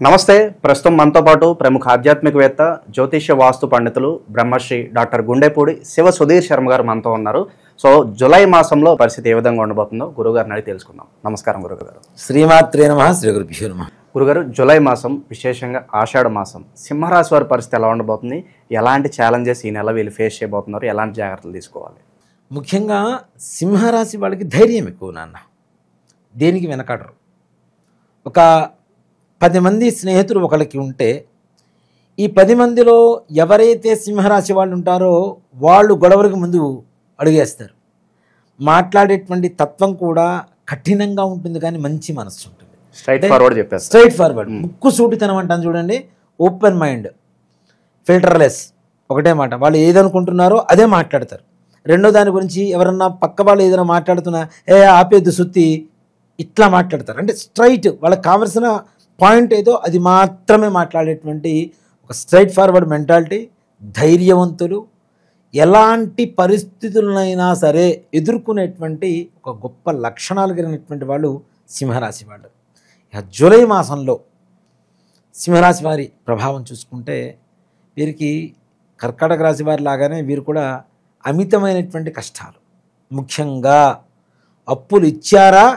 నమస్తే. ప్రస్తుతం మనతో పాటు ప్రముఖ ఆధ్యాత్మికవేత్త, జ్యోతిష్య వాస్తు పండితులు బ్రహ్మశ్రీ డాక్టర్ గుండెపూడి శివ సుధీర్ శర్మ గారు మనతో ఉన్నారు. సో జూలై మాసంలో పరిస్థితి ఏ విధంగా ఉండబోతుందో గురుగారిని అడిగి తెలుసుకుందాం. నమస్కారం గురుగారు. శ్రీమాత్రే నమః. శ్రీ గురుభ్యో నమః. గురుగారు, జూలై మాసం, విశేషంగా ఆషాఢ మాసం, సింహరాశి వారి పరిస్థితి ఎలా ఉండబోతుంది? ఎలాంటి ఛాలెంజెస్ ఈ నెల వీళ్ళు ఫేస్ చేయబోతున్నారు? ఎలాంటి జాగ్రత్తలు తీసుకోవాలి? ముఖ్యంగా సింహరాశి వాళ్ళకి ధైర్యం ఎక్కువ నాన్న. దేనికి వెనకాడరు. ఒక 10 మంది స్నేహితులు ఒకళ్ళకి ఉంటే ఈ 10 మందిలో ఎవరైతే సింహరాశి వాళ్ళు ఉంటారో వాళ్ళు గొడవలకు ముందు అడుగేస్తారు. మాట్లాడేటువంటి తత్వం కూడా కఠినంగా ఉంటుంది, కానీ మంచి మనస్సు ఉంటుంది. స్ట్రైట్ ఫార్వర్డ్ చెప్పేస్తారు. స్ట్రైట్ ఫార్వర్డ్, ముక్కు సూటితనం అంటాను చూడండి. Open mind, filterless. ఒకటే మాట, వాళ్ళు ఏదనుకుంటున్నారో అదే మాట్లాడతారు. రెండో దాని గురించి ఎవరన్నా పక్క వాళ్ళు ఏదైనా మాట్లాడుతున్నా ఆపేద్దు సుత్తి, ఇట్లా మాట్లాడతారు. అంటే స్ట్రైట్, వాళ్ళకి కావలసిన పాయింట్ ఏదో అది మాత్రమే మాట్లాడేటువంటి ఒక స్ట్రైట్ ఫార్వర్డ్ మెంటాలిటీ. ధైర్యవంతులు, ఎలాంటి పరిస్థితులనైనా సరే ఎదుర్కొనేటువంటి ఒక గొప్ప లక్షణాలు కలిగినటువంటి వాళ్ళు సింహరాశి వాళ్ళు. ఇక జూలై మాసంలో సింహరాశి వారి ప్రభావం చూసుకుంటే వీరికి కర్కాటక రాశి వారి లాగానే వీరు కూడా అమితమైనటువంటి కష్టాలు. ముఖ్యంగా అప్పులు ఇచ్చారా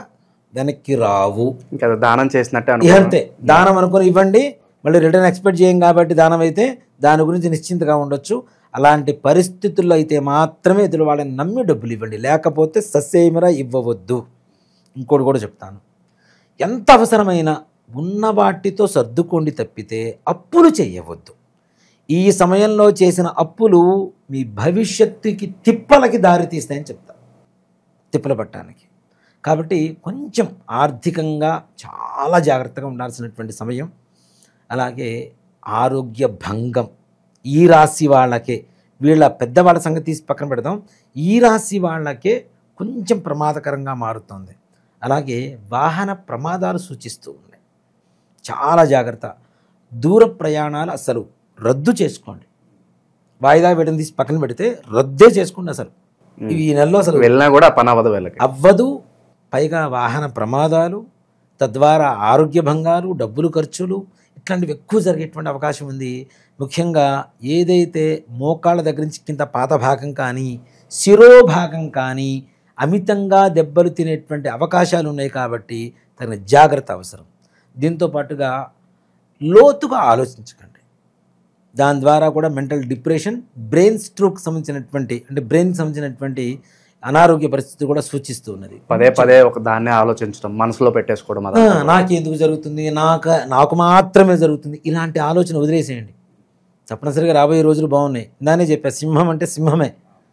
వెనక్కి రావు. ఇంకా దానం చేసినట్టే అంతే. దానం అనుకుని ఇవ్వండి, మళ్ళీ రిటర్న్ ఎక్స్పెక్ట్ చేయం కాబట్టి దానం అయితే దాని గురించి నిశ్చింతగా ఉండొచ్చు. అలాంటి పరిస్థితుల్లో అయితే మాత్రమే ఎదురు వాళ్ళని నమ్మి డబ్బులు ఇవ్వండి, లేకపోతే ససేమిరా ఇవ్వవద్దు. ఇంకోటి కూడా చెప్తాను, ఎంత అవసరమైనా ఉన్న వాటితో సర్దుకోండి తప్పితే అప్పులు చేయవద్దు. ఈ సమయంలో చేసిన అప్పులు మీ భవిష్యత్తుకి తిప్పలకి దారి తీస్తాయని చెప్తాను, తిప్పలు పట్టడానికి. కాబట్టి కొంచెం ఆర్థికంగా చాలా జాగ్రత్తగా ఉండాల్సినటువంటి సమయం. అలాగే ఆరోగ్య భంగం ఈ రాశి వాళ్ళకే, వీళ్ళ పెద్దవాళ్ళ సంగతి తీసి పక్కన పెడదాం, ఈ రాశి వాళ్ళకే కొంచెం ప్రమాదకరంగా మారుతుంది. అలాగే వాహన ప్రమాదాలు సూచిస్తూ ఉన్నాయి. చాలా జాగ్రత్త. దూర ప్రయాణాలు అసలు రద్దు చేసుకోండి. వాయిదా వేయడం తీసి పక్కన పెడితే రద్దే చేసుకోండి. అసలు ఈ నెలలో అసలు వెళ్ళినా కూడా పని అవ్వదు, వీళ్ళకి అవ్వదు. పైగా వాహన ప్రమాదాలు, తద్వారా ఆరోగ్య భంగాలు, డబ్బులు ఖర్చులు, ఇట్లాంటివి ఎక్కువ జరిగేటువంటి అవకాశం ఉంది. ముఖ్యంగా ఏదైతే మోకాళ్ళ దగ్గర నుంచి కింద పాత భాగం కానీ శిరోభాగం కానీ అమితంగా దెబ్బలు తినేటువంటి అవకాశాలు ఉన్నాయి. కాబట్టి తగిన జాగ్రత్త అవసరం. దీంతో పాటుగా లోతుగా ఆలోచించకండి. దాని ద్వారా కూడా మెంటల్ డిప్రెషన్, బ్రెయిన్ స్ట్రోక్ సంబంధించినటువంటి, అంటే బ్రెయిన్కి సంబంధించినటువంటి అనారోగ్య పరిస్థితి కూడా సూచిస్తూ ఉన్నది. పదే పదే ఒక దాన్నే ఆలోచించడం, మనసులో పెట్టేసుకోవడం, నాకెందుకు జరుగుతుంది, నాకు మాత్రమే జరుగుతుంది, ఇలాంటి ఆలోచన వదిలేసేయండి. తప్పనిసరిగా రాబోయే రోజులు బాగున్నాయి. దానే చెప్పా, సింహం అంటే సింహమే,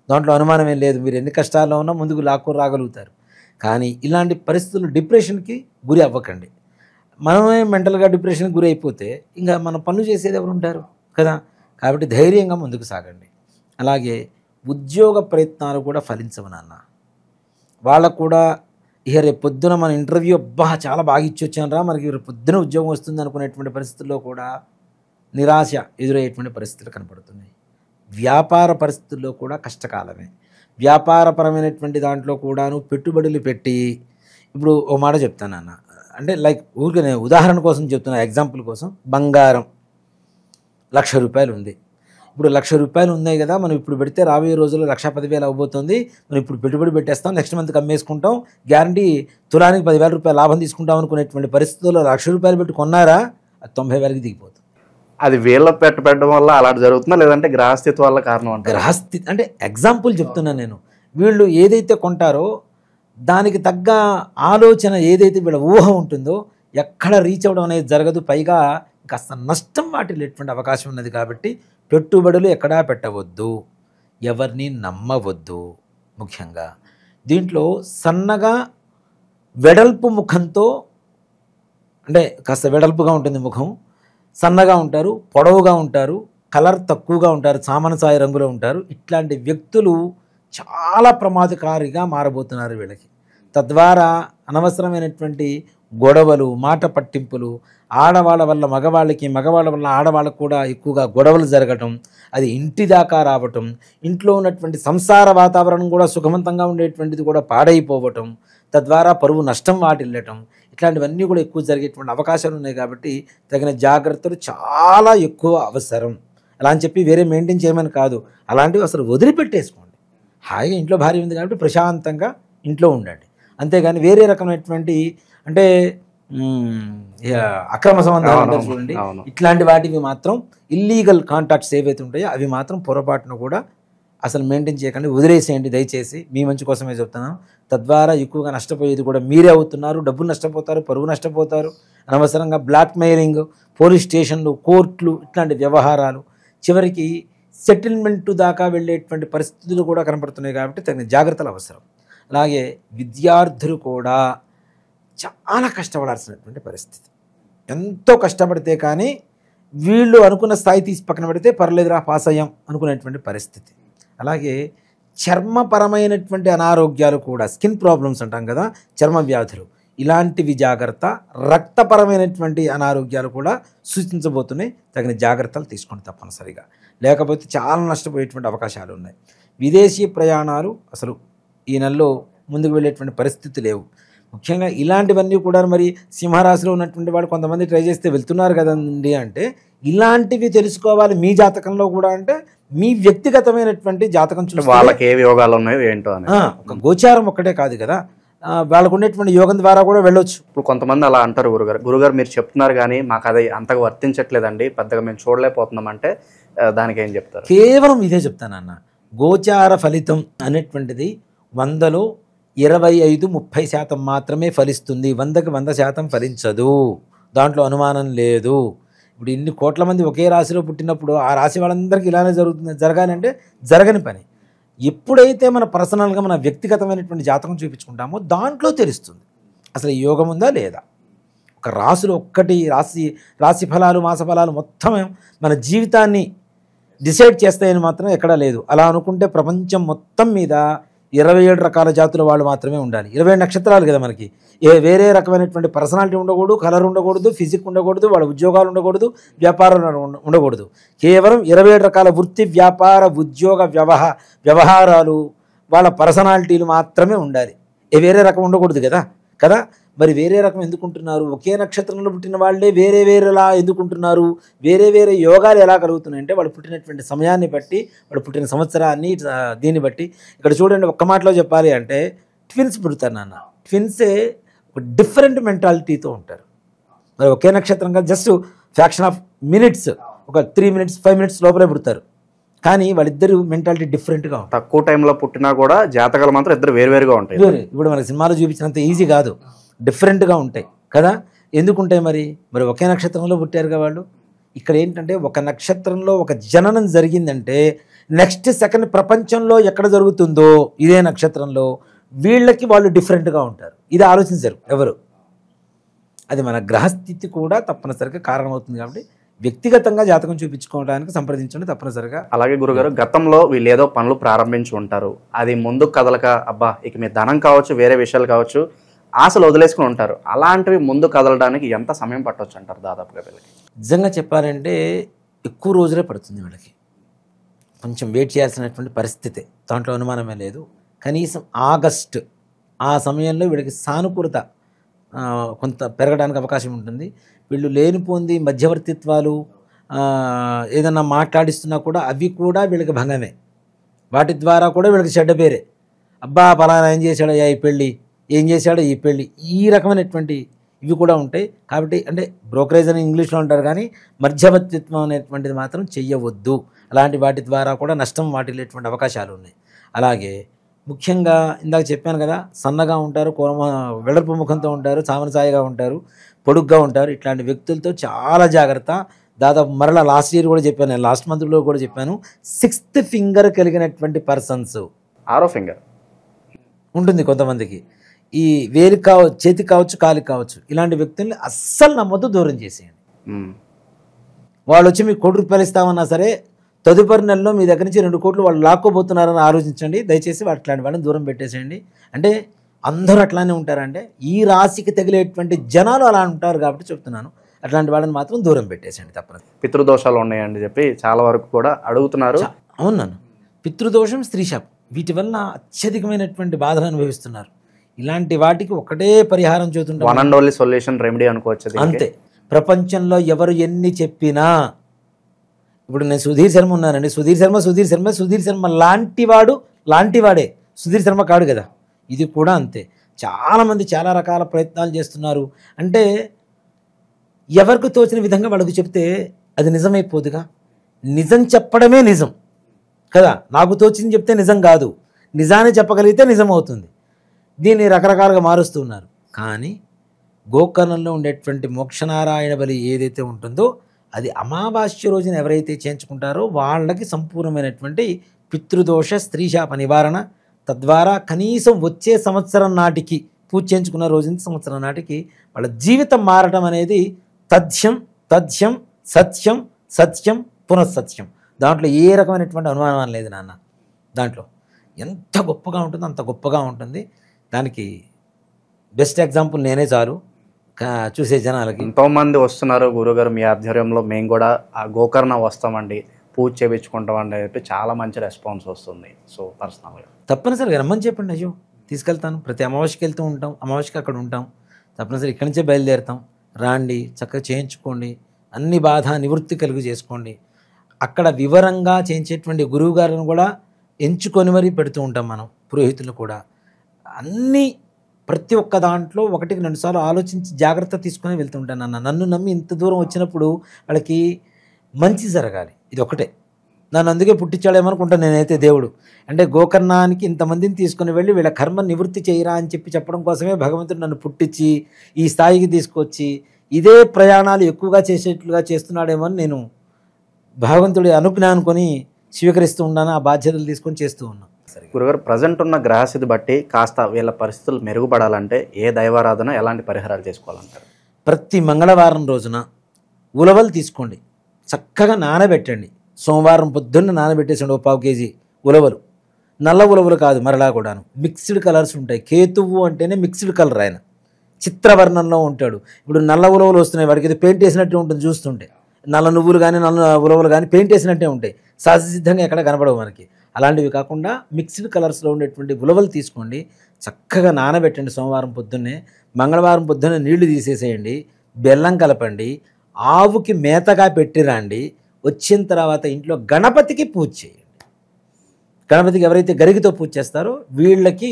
దాంట్లో అనుమానం ఏం లేదు. మీరు ఎన్ని కష్టాల్లో ఉన్నా ముందుకు లాక్కొని రాగలుగుతారు. కానీ ఇలాంటి పరిస్థితులు డిప్రెషన్కి గురి అవ్వకండి. మనమే మెంటల్గా డిప్రెషన్కి గురి అయిపోతే ఇంకా మన పనులు చేసేది ఎవరు ఉంటారు కదా. కాబట్టి ధైర్యంగా ముందుకు సాగండి. అలాగే ఉద్యోగ ప్రయత్నాలు కూడా ఫలించవు నాన్న. వాళ్ళకు కూడా ఇక రేపు పొద్దున మన ఇంటర్వ్యూ చాలా బాగా ఇచ్చి వచ్చాను రా, మనకి రేపు పొద్దున ఉద్యోగం వస్తుంది అనుకునేటువంటి పరిస్థితుల్లో కూడా నిరాశ ఎదురయ్యేటువంటి పరిస్థితులు కనపడుతున్నాయి. వ్యాపార పరిస్థితుల్లో కూడా కష్టకాలమే. వ్యాపారపరమైనటువంటి దాంట్లో కూడాను పెట్టుబడులు పెట్టి, ఇప్పుడు ఓ మాట చెప్తాను అన్న, అంటే లైక్ ఊరికే నేను ఉదాహరణ కోసం చెప్తున్నా, ఎగ్జాంపుల్ కోసం. బంగారం 1,00,000 రూపాయలు ఉంది. ఇప్పుడు 1,00,000 రూపాయలు ఉన్నాయి కదా, మనం ఇప్పుడు పెడితే రాబోయే రోజుల్లో 1,10,000 అవ్వబోతుంది. మనం ఇప్పుడు పెట్టుబడి పెట్టేస్తాం, నెక్స్ట్ మంత్కి అమ్మేసుకుంటాం, గ్యారంటీ తులానికి 10,000 రూపాయలు లాభం తీసుకుంటాం అనుకునేటువంటి పరిస్థితుల్లో 1,00,000 రూపాయలు పెట్టి కొన్నారా, అది 90,000కి దిగిపోతుంది. అది వీళ్ళ పెట్టడం వల్ల అలాంటి జరుగుతుందా, లేదంటే గ్రహస్థితి వల్ల కారణం అంటే? గ్రహస్థితి అంటే ఎగ్జాంపుల్ చెప్తున్నాను నేను. వీళ్ళు ఏదైతే కొంటారో దానికి తగ్గ ఆలోచన, ఏదైతే వీళ్ళ ఊహ ఉంటుందో ఎక్కడ రీచ్ అవ్వడం అనేది జరగదు. పైగా కాస్త నష్టం వాటిల్లేటువంటి అవకాశం ఉన్నది. కాబట్టి పెట్టుబడులు ఎక్కడా పెట్టవద్దు, ఎవరిని నమ్మవద్దు. ముఖ్యంగా దీంట్లో సన్నగా వెడల్పు ముఖంతో, అంటే కాస్త వెడల్పుగా ఉంటుంది ముఖం, సన్నగా ఉంటారు, పొడవుగా ఉంటారు, కలర్ తక్కువగా ఉంటారు, సామనసాయి రంగులో ఉంటారు. ఇట్లాంటి వ్యక్తులు చాలా ప్రమాదకారిగా మారబోతున్నారు వీళ్ళకి. తద్వారా అనవసరమైనటువంటి గొడవలు, మాట పట్టింపులు, ఆడవాళ్ళ వల్ల మగవాళ్ళకి, మగవాళ్ళ వల్ల ఆడవాళ్ళకు కూడా ఎక్కువగా గొడవలు జరగటం, అది ఇంటి దాకా రావటం, ఇంట్లో ఉన్నటువంటి సంసార వాతావరణం కూడా సుఖవంతంగా ఉండేటువంటిది కూడా పాడైపోవటం, తద్వారా పరువు నష్టం వాటిల్లటం, ఇట్లాంటివన్నీ కూడా ఎక్కువ జరిగేటువంటి అవకాశాలు ఉన్నాయి. కాబట్టి తగిన జాగ్రత్తలు చాలా ఎక్కువ అవసరం. అలా అని చెప్పి వేరే మెయింటైన్ చేయమని కాదు, అలాంటివి అసలు వదిలిపెట్టేసుకోండి. హాయిగా ఇంట్లో భార్య ఉంది కాబట్టి ప్రశాంతంగా ఇంట్లో ఉండండి. అంతేగాని వేరే రకమైనటువంటి అంటే అక్రమ సంబంధాలు అంటారు చూడండి, ఇట్లాంటి వాటివి మాత్రం ఇల్లీగల్ కాంటాక్ట్స్ ఏవైతే ఉంటాయో అవి మాత్రం పొరపాటును కూడా అసలు మెయింటైన్ చేయకండి, వదిలేసేయండి దయచేసి. మీ మంచి కోసమే చెప్తున్నాను. తద్వారా ఎక్కువగా నష్టపోయేది కూడా మీరే అవుతున్నారు. డబ్బులు నష్టపోతారు, పరువు నష్టపోతారు. అనవసరంగా బ్లాక్ మెయిలింగ్, పోలీస్ స్టేషన్లు, కోర్టులు, ఇట్లాంటి వ్యవహారాలు, చివరికి సెటిల్మెంట్ దాకా వెళ్ళేటువంటి పరిస్థితులు కూడా కనపడుతున్నాయి. కాబట్టి తగిన జాగ్రత్తలు అవసరం. అలాగే విద్యార్థులు కూడా చాలా కష్టపడాల్సినటువంటి పరిస్థితి. ఎంతో కష్టపడితే కానీ వీళ్ళు అనుకున్న స్థాయి తీసి పక్కన పెడితే పర్లేదురా పాస్ అయ్యాం అనుకునేటువంటి పరిస్థితి. అలాగే చర్మపరమైనటువంటి అనారోగ్యాలు కూడా, స్కిన్ ప్రాబ్లమ్స్ అంటాం కదా, చర్మ వ్యాధులు, ఇలాంటివి జాగ్రత్త. రక్తపరమైనటువంటి అనారోగ్యాలు కూడా సూచించబోతున్నాయి. తగిన జాగ్రత్తలు తీసుకోండి తప్పనిసరిగా, లేకపోతే చాలా నష్టపోయేటువంటి అవకాశాలు ఉన్నాయి. విదేశీ ప్రయాణాలు అసలు ఈ నెలలో ముందుకు వెళ్ళేటువంటి పరిస్థితి లేవు. ముఖ్యంగా ఇలాంటివన్నీ కూడా మరి సింహరాశిలో ఉన్నటువంటి వాడు కొంతమంది ట్రై చేస్తే వెళ్తున్నారు కదండి. అంటే ఇలాంటివి తెలుసుకోవాలి మీ జాతకంలో కూడా. అంటే మీ వ్యక్తిగతమైనటువంటి జాతకం చూస్తే వాళ్ళకి ఏ యోగాలు ఉన్నాయో ఏంటో అని ఒక గోచారం ఒక్కటే కాదు కదా, వాళ్ళకు ఉండేటువంటి యోగం ద్వారా కూడా వెళ్ళొచ్చు. ఇప్పుడు కొంతమంది అలా అంటారు, గురుగారు మీరు చెప్తున్నారు కానీ మాకు అది అంతగా వర్తించట్లేదండి, పెద్దగా మేము చూడలేకపోతున్నాం అంటే దానికి ఏం చెప్తారు? కేవలం ఇదే చెప్తానన్న, గోచార ఫలితం అనేటువంటిది 100లో 25-30% మాత్రమే ఫలిస్తుంది. 100కి 100% ఫలించదు, దాంట్లో అనుమానం లేదు. ఇప్పుడు ఇన్ని కోట్ల మంది ఒకే రాశిలో పుట్టినప్పుడు ఆ రాశి వాళ్ళందరికీ ఇలానే జరగాలి అంటే జరగని పని. ఎప్పుడైతే మన పర్సనల్గా మన వ్యక్తిగతమైనటువంటి జాతకం చూపించుకుంటామో దాంట్లో తెలుస్తుంది అసలు ఈ యోగం ఉందా లేదా. ఒక రాశిలో ఒక్కటి రాశి ఫలాలు, మాస ఫలాలు మొత్తం మన జీవితాన్ని డిసైడ్ చేస్తాయని మాత్రం ఎక్కడా లేదు. అలా అనుకుంటే ప్రపంచం మొత్తం మీద 27 రకాల జాతుల వాళ్ళు మాత్రమే ఉండాలి. 27 నక్షత్రాలు కదా మనకి. వేరే రకమైనటువంటి పర్సనాలిటీ ఉండకూడదు, కలర్ ఉండకూడదు, ఫిజిక్ ఉండకూడదు, వాళ్ళ ఉద్యోగాలు ఉండకూడదు, వ్యాపారాలు ఉండకూడదు. కేవలం 27 రకాల వృత్తి, వ్యాపార, ఉద్యోగ, వ్యవహారాలు, వాళ్ళ పర్సనాలిటీలు మాత్రమే ఉండాలి. వేరే రకం ఉండకూడదు కదా. మరి వేరే రకం ఎందుకుంటున్నారు? ఒకే నక్షత్రంలో పుట్టిన వాళ్ళే వేరేలా ఎందుకుంటున్నారు? వేరే యోగాలు ఎలా కలుగుతున్నాయి అంటే వాళ్ళు పుట్టినటువంటి సమయాన్ని బట్టి, వాళ్ళు పుట్టిన సంవత్సరాన్ని, దీన్ని బట్టి. ఇక్కడ చూడండి, ఒక్క మాటలో చెప్పాలి అంటే ట్విన్స్ పుడతారు నాన్న. ట్విన్సే ఒక డిఫరెంట్ మెంటాలిటీతో ఉంటారు. మరి ఒకే నక్షత్రంగా జస్ట్ ఫ్యాక్షన్ ఆఫ్ మినిట్స్, ఒక 3 minutes 5 minutes లోపలే పుడతారు. కానీ వాళ్ళిద్దరు మెంటాలిటీ డిఫరెంట్గా ఉంటారు. తక్కువ టైంలో పుట్టినా కూడా జాతకాలు మాత్రం ఇద్దరు వేరువేరుగా ఉంటాయి. ఇప్పుడు మన సినిమాలో చూపించినంత ఈజీ కాదు, డిఫరెంట్గా ఉంటాయి కదా. ఎందుకుంటాయి మరి ఒకే నక్షత్రంలో పుట్టారుగా వాళ్ళు. ఇక్కడ ఏంటంటే ఒక నక్షత్రంలో ఒక జననం జరిగిందంటే నెక్స్ట్ సెకండ్ ప్రపంచంలో ఎక్కడ జరుగుతుందో ఇదే నక్షత్రంలో వీళ్ళకి వాళ్ళు డిఫరెంట్గా ఉంటారు. ఇది ఆలోచించరు ఎవరు. అది మన గ్రహస్థితి కూడా తప్పనిసరిగా కారణమవుతుంది. కాబట్టి వ్యక్తిగతంగా జాతకం చూపించుకోవడానికి సంప్రదించండి తప్పనిసరిగా. అలాగే గురుగారు, గతంలో వీళ్ళు ఏదో పనులు ప్రారంభించి ఉంటారు, అది ముందుకు కదలక అబ్బా ఇక మీ ధనం కావచ్చు, వేరే విషయాలు కావచ్చు, ఆశలు వదిలేసుకుని ఉంటారు. అలాంటివి ముందు కదలడానికి ఎంత సమయం పట్టవచ్చు అంటారు దాదాపుగా వీళ్ళకి? నిజంగా చెప్పాలంటే ఎక్కువ రోజులే పడుతుంది వీళ్ళకి. కొంచెం వెయిట్ చేయాల్సినటువంటి పరిస్థితే, దాంట్లో అనుమానమే లేదు. కనీసం ఆగస్ట్ ఆ సమయంలో వీళ్ళకి సానుకూలత కొంత పెరగడానికి అవకాశం ఉంటుంది. వీళ్ళు లేనిపోంది మధ్యవర్తిత్వాలు ఏదన్నా మాట్లాడిస్తున్నా కూడా అవి కూడా వీళ్ళకి భంగమే. వాటి ద్వారా కూడా వీళ్ళకి చెడ్డ పేరే. అబ్బా పలానా ఏం చేశాడో ఈ పెళ్ళి, ఏం చేశాడో ఈ పెళ్ళి, ఈ రకమైనటువంటి ఇవి కూడా ఉంటాయి. కాబట్టి అంటే బ్రోకరేజ్ అని ఇంగ్లీష్లో అంటారు, కానీ మధ్యవర్తిత్వం అనేటువంటిది మాత్రం చెయ్యవద్దు. అలాంటి వాటి ద్వారా కూడా నష్టం వాటిల్లేటువంటి అవకాశాలు ఉన్నాయి. అలాగే ముఖ్యంగా ఇందాక చెప్పాను కదా, సన్నగా ఉంటారు, వెడల్పు ముఖంతో ఉంటారు, సామనసాయిగా ఉంటారు, పొడుగ్గా ఉంటారు. ఇట్లాంటి వ్యక్తులతో చాలా జాగ్రత్త. దాదాపు మరలా లాస్ట్ ఇయర్ కూడా చెప్పాను, నేను లాస్ట్ మంత్లో కూడా చెప్పాను, 6th finger కలిగినటువంటి పర్సన్స్, 6వ ఫింగర్ ఉంటుంది కొంతమందికి, ఈ వేలికి కావచ్చు, చేతికి కావచ్చు, కాలికి కావచ్చు, ఇలాంటి వ్యక్తుల్ని అస్సలు నమ్మొద్దు, దూరం చేసేయండి. వాళ్ళు వచ్చి మీకు 1 కోటి రూపాయలు ఇస్తామన్నా సరే తదుపరి నెలలో మీ దగ్గర నుంచి 2 కోట్లు వాళ్ళు లాక్కోబోతున్నారని ఆలోచించండి. దయచేసి అట్లాంటి వాళ్ళని దూరం పెట్టేసేయండి. అంటే అందరూ అట్లానే ఉంటారంటే ఈ రాశికి తగిలేటువంటి జనాలు అలా ఉంటారు కాబట్టి చెప్తున్నాను. అట్లాంటి వాళ్ళని మాత్రం దూరం పెట్టేసేయండి తప్పదు. పితృదోషాలు ఉన్నాయని చెప్పి చాలా వరకు కూడా అడుగుతున్నారు. అవును, పితృదోషం, స్త్రీ శాపం, వీటి వల్ల అత్యధికమైనటువంటి బాధలు అనుభవిస్తున్నారు. ఇలాంటి వాటికి ఒకటే పరిహారం చూస్తుంటాం. One and only solution remedy అనుకోవచ్చు దీనికి. అంతే. ప్రపంచంలో ఎవరు ఎన్ని చెప్పినా, ఇప్పుడు నేను సుధీర్ శర్మ ఉన్నానండి, సుధీర్ శర్మ లాంటివాడే, సుధీర్ శర్మ కాడు కదా. ఇది కూడా అంతే. చాలామంది చాలా రకాల ప్రయత్నాలు చేస్తున్నారు. అంటే ఎవరికి తోచిన విధంగా వాళ్ళకు చెప్తే అది నిజమైపోదుగా. నిజం చెప్పడమే నిజం కదా. నాకు తోచింది చెప్తే నిజం కాదు, నిజాన్ని చెప్పగలిగితే నిజం అవుతుంది. దీన్ని రకరకాలుగా మారుస్తున్నారు. కానీ గోకర్ణంలో ఉండేటువంటి మోక్షనారాయణ బలి ఏదైతే ఉంటుందో అది అమావాస్య రోజున ఎవరైతే చేయించుకుంటారో వాళ్ళకి సంపూర్ణమైనటువంటి పితృదోష స్త్రీశాప నివారణ, తద్వారా కనీసం వచ్చే సంవత్సరం నాటికి పూజ చేయించుకున్న రోజు నుంచి సంవత్సరం నాటికి వాళ్ళ జీవితం మారటం అనేది తథ్యం తథ్యం సత్యం సత్యం పునఃసత్యం. దాంట్లో ఏ రకమైనటువంటి అనుమానం లేదు నాన్న. దాంట్లో ఎంత గొప్పగా ఉంటుందో అంత గొప్పగా ఉంటుంది. దానికి బెస్ట్ ఎగ్జాంపుల్ నేనే చాలు చూసే జనాలకి. ఎంతోమంది వస్తున్నారు గురుగారు మీ ఆధ్వర్యంలో, మేము కూడా ఆ గోకర్ణ వస్తామండి, పూజ చేయించుకుంటామండి అని చెప్పి చాలా మంచి రెస్పాన్స్ వస్తుంది. సో పర్సనల్గా తప్పనిసరిగా రమ్మని చెప్పండి. అయ్యో తీసుకెళ్తాను. ప్రతి అమావాస్యకి వెళ్తూ ఉంటాం, అమావాస్యకి అక్కడ ఉంటాం. తప్పనిసరి ఇక్కడి నుంచే బయలుదేరుతాం. రాండి, చక్కగా చేయించుకోండి, అన్ని బాధ నివృత్తి కలుగు చేసుకోండి. అక్కడ వివరంగా చేయించేటువంటి గురువు గారిని కూడా ఎంచుకొని మరీ పెడుతూ ఉంటాం మనం, పురోహితులు కూడా. అన్నీ ప్రతి ఒక్క దాంట్లో 1-2 సార్లు ఆలోచించి జాగ్రత్త తీసుకొని వెళ్తుంటాను అన్న. నన్ను నమ్మి ఇంత దూరం వచ్చినప్పుడు వాళ్ళకి మంచి జరగాలి, ఇది ఒకటే. నన్ను అందుకే పుట్టించాడేమనుకుంటాను నేనైతే దేవుడు. అంటే గోకర్ణానికి ఇంతమందిని తీసుకుని వెళ్ళి వీళ్ళ కర్మ నివృత్తి చేయరా అని చెప్పడం కోసమే భగవంతుడు నన్ను పుట్టించి ఈ స్థాయికి తీసుకొచ్చి ఇదే ప్రయాణాలు ఎక్కువగా చేసేట్లుగా చేస్తున్నాడేమో అని నేను భగవంతుడి అనుజ్ఞ అనుకొని స్వీకరిస్తూ ఉన్నాను. ఆ బాధ్యతలు తీసుకొని చేస్తూ ఉన్నాను. గురుగారు ప్రజెంట్ ఉన్న గ్రహస్థితి బట్టి కాస్త వీళ్ళ పరిస్థితులు మెరుగుపడాలంటే ఏ దైవారాధన, ఎలాంటి పరిహారాలు చేసుకోవాలంటారు? ప్రతి మంగళవారం రోజున ఉలవలు తీసుకోండి, చక్కగా నానబెట్టండి. సోమవారం పొద్దున్న నానబెట్టేసండి 1/4 కేజీ ఉలవలు. నల్ల ఉలవలు కాదు, మరలా కూడాను మిక్స్డ్ కలర్స్ ఉంటాయి. కేతువు అంటేనే మిక్స్డ్ కలర్, ఆయన చిత్రవర్ణంలో ఉంటాడు. ఇప్పుడు నల్ల ఉలవలు వస్తున్నాయి, వాడికి ఇది పెయింట్ వేసినట్టే ఉంటుంది చూస్తుంటే. నల్ల నువ్వులు కానీ నల్ల ఉలవలు కానీ పెయింట్ వేసినట్టే ఉంటాయి, సహజసిద్ధంగా ఎక్కడ కనబడవు మనకి. అలాంటివి కాకుండా మిక్స్డ్ కలర్స్లో ఉండేటువంటి ఉలవలు తీసుకోండి, చక్కగా నానబెట్టండి సోమవారం పొద్దున్నే. మంగళవారం పొద్దున్నే నీళ్లు తీసేసేయండి, బెల్లం కలపండి, ఆవుకి మేతగా పెట్టిరండి. వచ్చిన తర్వాత ఇంట్లో గణపతికి పూజ చేయండి. గణపతికి ఎవరైతే గరిగితో పూజ చేస్తారో వీళ్ళకి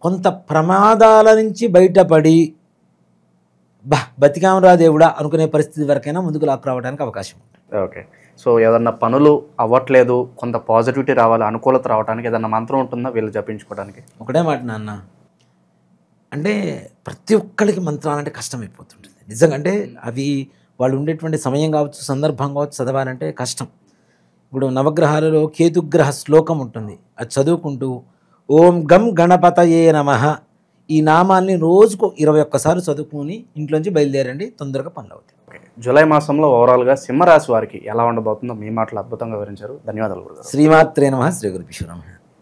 కొంత ప్రమాదాల నుంచి బయటపడి బతికామరా దేవుడా అనుకునే పరిస్థితి వరకైనా ముందుకు లాక్ రావడానికి అవకాశం ఉంది. ఓకే. సో ఏదన్నా పనులు అవ్వట్లేదు, కొంత పాజిటివిటీ రావాలి, అనుకూలత రావడానికి ఏదన్నా మంత్రం ఉంటుందా వీళ్ళు జపించుకోవడానికి? ఒకటే మాట నాన్న, అంటే ప్రతి ఒక్కరికి మంత్రాలంటే కష్టమైపోతుంటుంది నిజంగా. అంటే అవి వాళ్ళు ఉండేటువంటి సమయం కావచ్చు, సందర్భం కావచ్చు, చదవాలంటే కష్టం. ఇప్పుడు నవగ్రహాలలో కేతుగ్రహ శ్లోకం ఉంటుంది, అది చదువుకుంటూ ఓం గం గణపతయే నమః ఈ నామాన్ని రోజుకు 21 సార్లు చదువుకుని ఇంట్లోంచి బయలుదేరండి, తొందరగా పనులు అవుతాయి. జూలై మాసంలో ఓవరాల్గా సింహరాశి వారికి ఎలా ఉండబోతుందో మీ మాటలు అద్భుతంగా వివరించారు. ధన్యవాదాలు గురుగారు. శ్రీమాత్రే నమః. శ్రీ గురుభ్యో నమః.